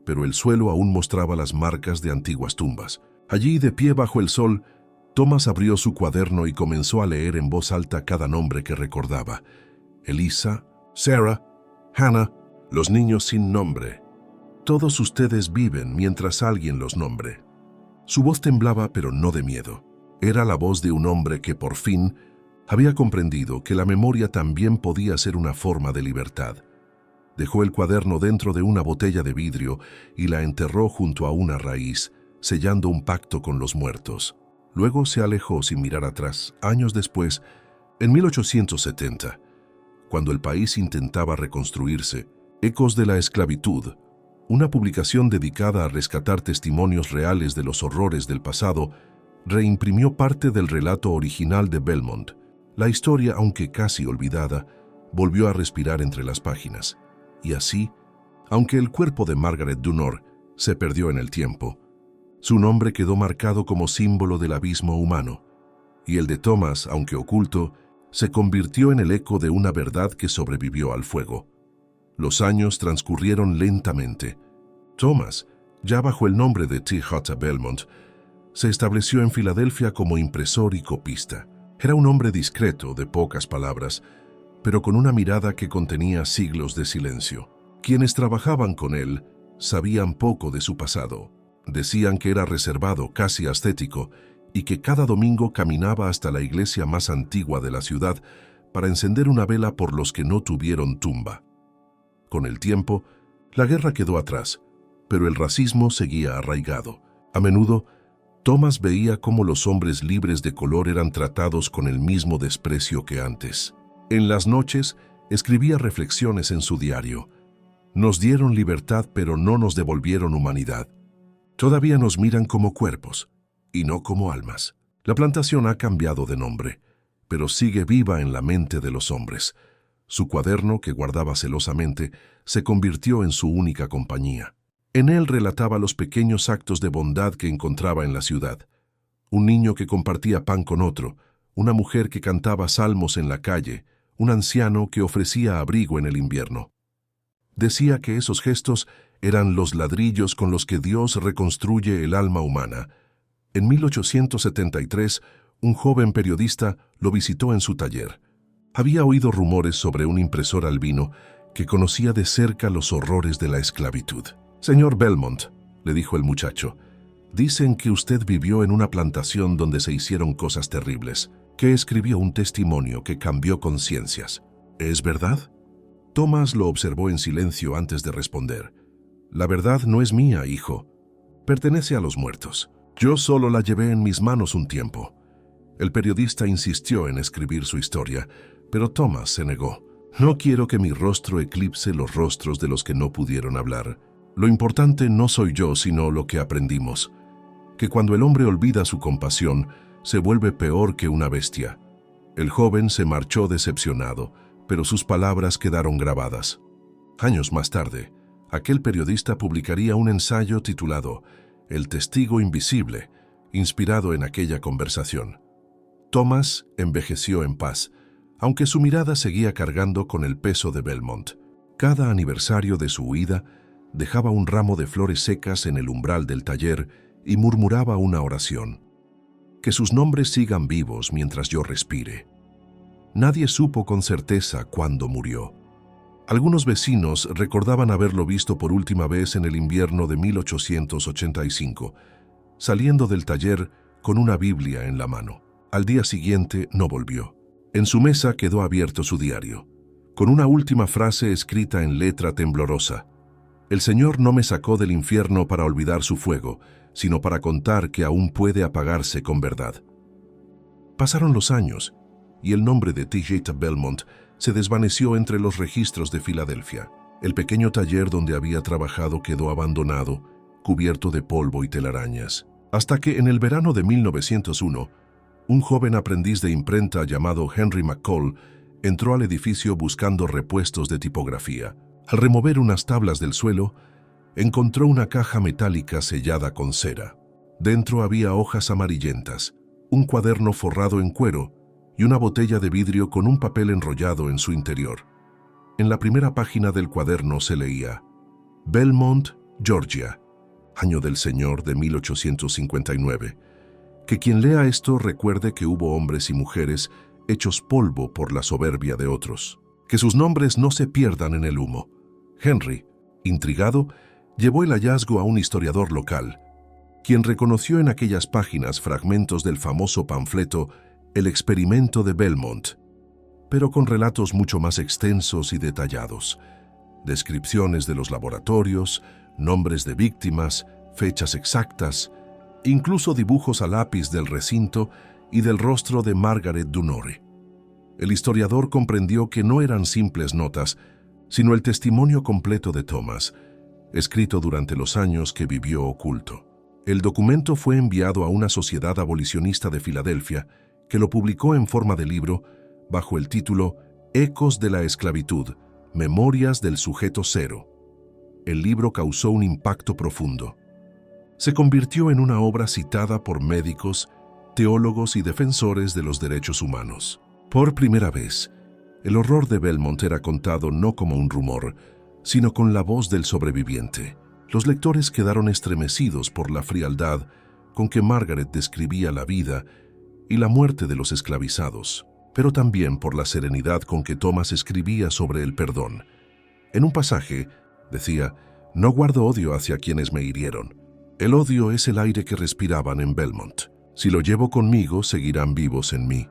pero el suelo aún mostraba las marcas de antiguas tumbas. Allí, de pie bajo el sol, Thomas abrió su cuaderno y comenzó a leer en voz alta cada nombre que recordaba: Elisa, Sarah, Hannah, los niños sin nombre. Todos ustedes viven mientras alguien los nombre. Su voz temblaba, pero no de miedo. Era la voz de un hombre que por fin había comprendido que la memoria también podía ser una forma de libertad. Dejó el cuaderno dentro de una botella de vidrio y la enterró junto a una raíz, sellando un pacto con los muertos. Luego se alejó sin mirar atrás. Años después, en 1870, cuando el país intentaba reconstruirse, Ecos de la Esclavitud, una publicación dedicada a rescatar testimonios reales de los horrores del pasado, reimprimió parte del relato original de Belmont. La historia, aunque casi olvidada, volvió a respirar entre las páginas. Y así, aunque el cuerpo de Margaret Dunore se perdió en el tiempo, su nombre quedó marcado como símbolo del abismo humano, y el de Thomas, aunque oculto, se convirtió en el eco de una verdad que sobrevivió al fuego. Los años transcurrieron lentamente. Thomas, ya bajo el nombre de T.J. Belmont, se estableció en Filadelfia como impresor y copista. Era un hombre discreto, de pocas palabras, pero con una mirada que contenía siglos de silencio. Quienes trabajaban con él sabían poco de su pasado. Decían que era reservado, casi ascético, y que cada domingo caminaba hasta la iglesia más antigua de la ciudad para encender una vela por los que no tuvieron tumba. Con el tiempo, la guerra quedó atrás, pero el racismo seguía arraigado. A menudo, Thomas veía cómo los hombres libres de color eran tratados con el mismo desprecio que antes. En las noches, escribía reflexiones en su diario. Nos dieron libertad, pero no nos devolvieron humanidad. Todavía nos miran como cuerpos, y no como almas. La plantación ha cambiado de nombre, pero sigue viva en la mente de los hombres. Su cuaderno, que guardaba celosamente, se convirtió en su única compañía. En él relataba los pequeños actos de bondad que encontraba en la ciudad. Un niño que compartía pan con otro, una mujer que cantaba salmos en la calle, un anciano que ofrecía abrigo en el invierno. Decía que esos gestos eran los ladrillos con los que Dios reconstruye el alma humana. En 1873, un joven periodista lo visitó en su taller. Había oído rumores sobre un impresor albino que conocía de cerca los horrores de la esclavitud. «Señor Belmont», le dijo el muchacho, «dicen que usted vivió en una plantación donde se hicieron cosas terribles, que escribió un testimonio que cambió conciencias. ¿Es verdad?» Thomas lo observó en silencio antes de responder. «La verdad no es mía, hijo. Pertenece a los muertos. Yo solo la llevé en mis manos un tiempo». El periodista insistió en escribir su historia, pero Thomas se negó. «No quiero que mi rostro eclipse los rostros de los que no pudieron hablar. Lo importante no soy yo, sino lo que aprendimos. Que cuando el hombre olvida su compasión, se vuelve peor que una bestia». El joven se marchó decepcionado, pero sus palabras quedaron grabadas. Años más tarde, aquel periodista publicaría un ensayo titulado «El testigo invisible», inspirado en aquella conversación. Thomas envejeció en paz, aunque su mirada seguía cargando con el peso de Belmont. Cada aniversario de su huida dejaba un ramo de flores secas en el umbral del taller y murmuraba una oración. «Que sus nombres sigan vivos mientras yo respire». Nadie supo con certeza cuándo murió. Algunos vecinos recordaban haberlo visto por última vez en el invierno de 1885, saliendo del taller con una Biblia en la mano. Al día siguiente no volvió. En su mesa quedó abierto su diario, con una última frase escrita en letra temblorosa. «El Señor no me sacó del infierno para olvidar su fuego, sino para contar que aún puede apagarse con verdad». Pasaron los años, y el nombre de T.J. Belmont se desvaneció entre los registros de Filadelfia. El pequeño taller donde había trabajado quedó abandonado, cubierto de polvo y telarañas. Hasta que en el verano de 1901, un joven aprendiz de imprenta llamado Henry McCall entró al edificio buscando repuestos de tipografía. Al remover unas tablas del suelo, encontró una caja metálica sellada con cera. Dentro había hojas amarillentas, un cuaderno forrado en cuero y una botella de vidrio con un papel enrollado en su interior. En la primera página del cuaderno se leía «Belmont, Georgia, año del Señor de 1859. Que quien lea esto recuerde que hubo hombres y mujeres hechos polvo por la soberbia de otros. Que sus nombres no se pierdan en el humo». Henry, intrigado, llevó el hallazgo a un historiador local, quien reconoció en aquellas páginas fragmentos del famoso panfleto «El experimento de Belmont», pero con relatos mucho más extensos y detallados, descripciones de los laboratorios, nombres de víctimas, fechas exactas, incluso dibujos a lápiz del recinto y del rostro de Margaret Dunore. El historiador comprendió que no eran simples notas, sino el testimonio completo de Thomas, escrito durante los años que vivió oculto. El documento fue enviado a una sociedad abolicionista de Filadelfia, que lo publicó en forma de libro bajo el título «Ecos de la esclavitud, Memorias del sujeto cero». El libro causó un impacto profundo. Se convirtió en una obra citada por médicos, teólogos y defensores de los derechos humanos. Por primera vez, el horror de Belmont era contado no como un rumor, sino con la voz del sobreviviente. Los lectores quedaron estremecidos por la frialdad con que Margaret describía la vida y la muerte de los esclavizados, pero también por la serenidad con que Thomas escribía sobre el perdón. En un pasaje, Decía, no guardo odio hacia quienes me hirieron. El odio es el aire que respiraban en Belmont. Si lo llevo conmigo, seguirán vivos en mí.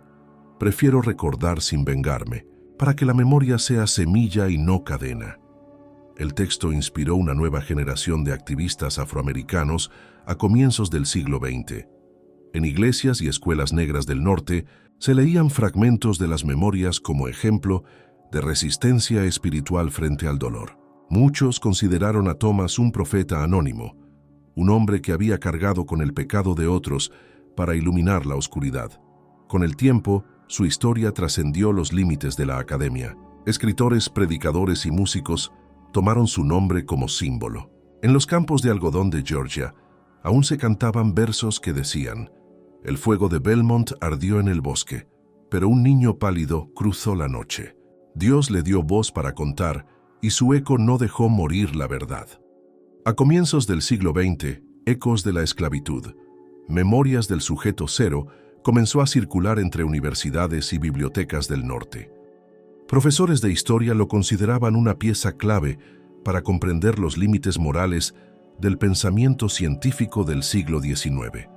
Prefiero recordar sin vengarme, para que la memoria sea semilla y no cadena. El texto inspiró una nueva generación de activistas afroamericanos a comienzos del siglo XX. En iglesias y escuelas negras del norte se leían fragmentos de las memorias como ejemplo de resistencia espiritual frente al dolor. Muchos consideraron a Thomas un profeta anónimo, un hombre que había cargado con el pecado de otros para iluminar la oscuridad. Con el tiempo, su historia trascendió los límites de la academia. Escritores, predicadores y músicos tomaron su nombre como símbolo. En los campos de algodón de Georgia, aún se cantaban versos que decían: el fuego de Belmont ardió en el bosque, pero un niño pálido cruzó la noche. Dios le dio voz para contar, y su eco no dejó morir la verdad. A comienzos del siglo XX, ecos de la esclavitud, memorias del sujeto cero, comenzó a circular entre universidades y bibliotecas del norte. Profesores de historia lo consideraban una pieza clave para comprender los límites morales del pensamiento científico del siglo XIX.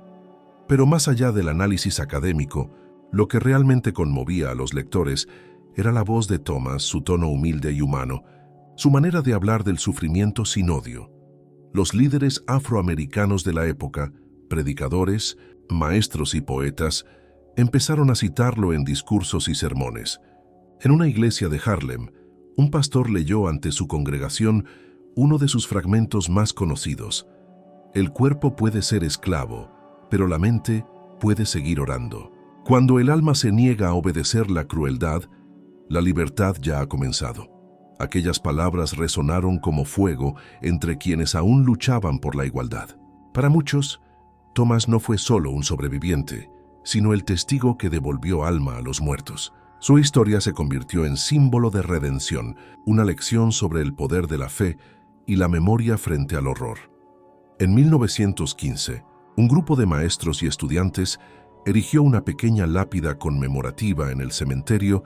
Pero más allá del análisis académico, lo que realmente conmovía a los lectores era la voz de Thomas, su tono humilde y humano, su manera de hablar del sufrimiento sin odio. Los líderes afroamericanos de la época, predicadores, maestros y poetas, empezaron a citarlo en discursos y sermones. En una iglesia de Harlem, un pastor leyó ante su congregación uno de sus fragmentos más conocidos: el cuerpo puede ser esclavo, pero la mente puede seguir orando. Cuando el alma se niega a obedecer la crueldad, la libertad ya ha comenzado. Aquellas palabras resonaron como fuego entre quienes aún luchaban por la igualdad. Para muchos, Thomas no fue solo un sobreviviente, sino el testigo que devolvió alma a los muertos. Su historia se convirtió en símbolo de redención, una lección sobre el poder de la fe y la memoria frente al horror. En 1915, un grupo de maestros y estudiantes erigió una pequeña lápida conmemorativa en el cementerio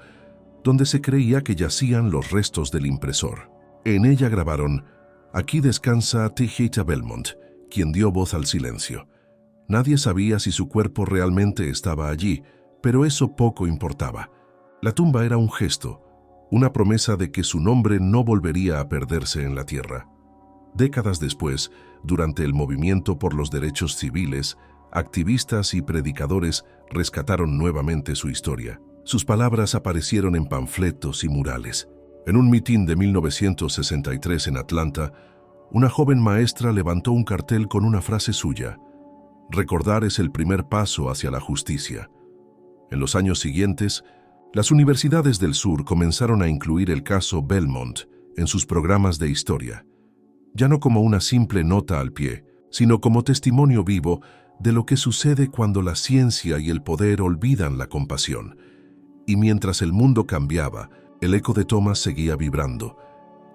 donde se creía que yacían los restos del impresor. En ella grabaron: aquí descansa T.J. Belmont, quien dio voz al silencio. Nadie sabía si su cuerpo realmente estaba allí, pero eso poco importaba. La tumba era un gesto, una promesa de que su nombre no volvería a perderse en la tierra. Décadas después, durante el movimiento por los derechos civiles, activistas y predicadores rescataron nuevamente su historia. Sus palabras aparecieron en panfletos y murales. En un mitin de 1963 en Atlanta, una joven maestra levantó un cartel con una frase suya: recordar es el primer paso hacia la justicia. En los años siguientes, las universidades del sur comenzaron a incluir el caso Belmont en sus programas de historia, ya no como una simple nota al pie, sino como testimonio vivo de lo que sucede cuando la ciencia y el poder olvidan la compasión. Y mientras el mundo cambiaba, el eco de Thomas seguía vibrando,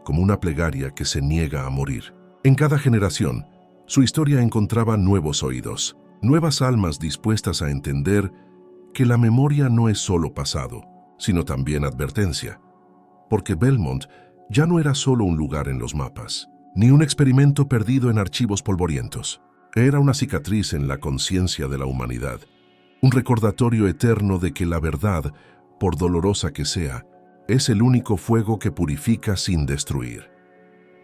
como una plegaria que se niega a morir. En cada generación, su historia encontraba nuevos oídos, nuevas almas dispuestas a entender que la memoria no es solo pasado, sino también advertencia. Porque Belmont ya no era solo un lugar en los mapas, ni un experimento perdido en archivos polvorientos. Era una cicatriz en la conciencia de la humanidad, un recordatorio eterno de que la verdad, por dolorosa que sea, es el único fuego que purifica sin destruir.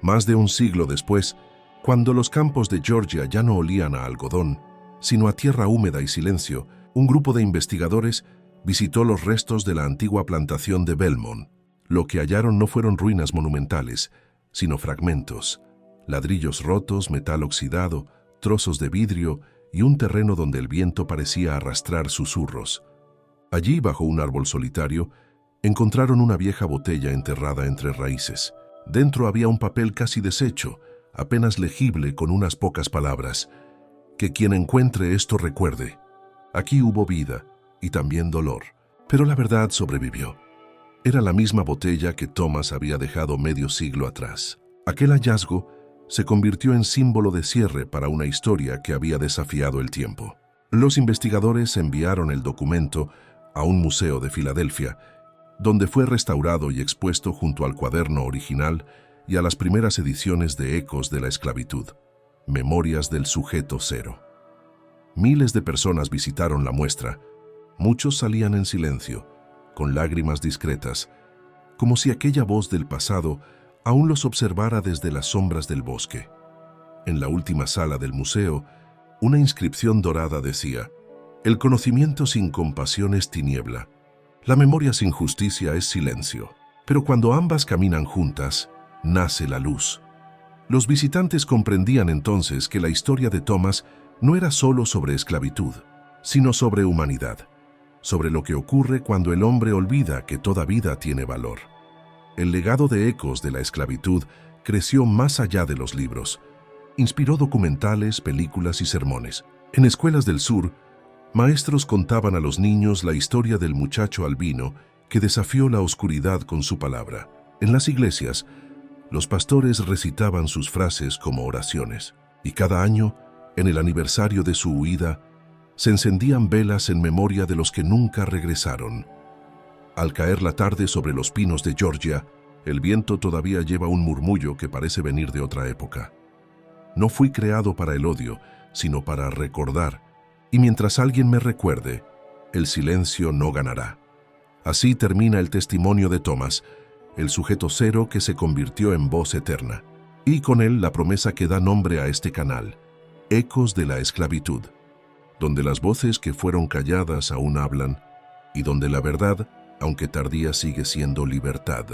Más de un siglo después, cuando los campos de Georgia ya no olían a algodón, sino a tierra húmeda y silencio, un grupo de investigadores visitó los restos de la antigua plantación de Belmont. Lo que hallaron no fueron ruinas monumentales, sino fragmentos, ladrillos rotos, metal oxidado, trozos de vidrio y un terreno donde el viento parecía arrastrar susurros. Allí, bajo un árbol solitario, encontraron una vieja botella enterrada entre raíces. Dentro había un papel casi deshecho, apenas legible con unas pocas palabras: que quien encuentre esto recuerde. Aquí hubo vida y también dolor, pero la verdad sobrevivió. Era la misma botella que Thomas había dejado medio siglo atrás. Aquel hallazgo se convirtió en símbolo de cierre para una historia que había desafiado el tiempo. Los investigadores enviaron el documento a un museo de Filadelfia, donde fue restaurado y expuesto junto al cuaderno original y a las primeras ediciones de Ecos de la Esclavitud, Memorias del Sujeto Cero. Miles de personas visitaron la muestra. Muchos salían en silencio, con lágrimas discretas, como si aquella voz del pasado aún los observara desde las sombras del bosque. En la última sala del museo, una inscripción dorada decía: «El conocimiento sin compasión es tiniebla. La memoria sin justicia es silencio. Pero cuando ambas caminan juntas, nace la luz». Los visitantes comprendían entonces que la historia de Thomas no era solo sobre esclavitud, sino sobre humanidad, sobre lo que ocurre cuando el hombre olvida que toda vida tiene valor. El legado de Ecos de la Esclavitud creció más allá de los libros. Inspiró documentales, películas y sermones. En escuelas del sur, maestros contaban a los niños la historia del muchacho albino que desafió la oscuridad con su palabra. En las iglesias, los pastores recitaban sus frases como oraciones. Y cada año, en el aniversario de su huida, se encendían velas en memoria de los que nunca regresaron. Al caer la tarde sobre los pinos de Georgia, el viento todavía lleva un murmullo que parece venir de otra época. No fui creado para el odio, sino para recordar, y mientras alguien me recuerde, el silencio no ganará. Así termina el testimonio de Thomas, el sujeto cero que se convirtió en voz eterna, y con él la promesa que da nombre a este canal, Ecos de la Esclavitud, donde las voces que fueron calladas aún hablan, y donde la verdad, aunque tardía, sigue siendo libertad.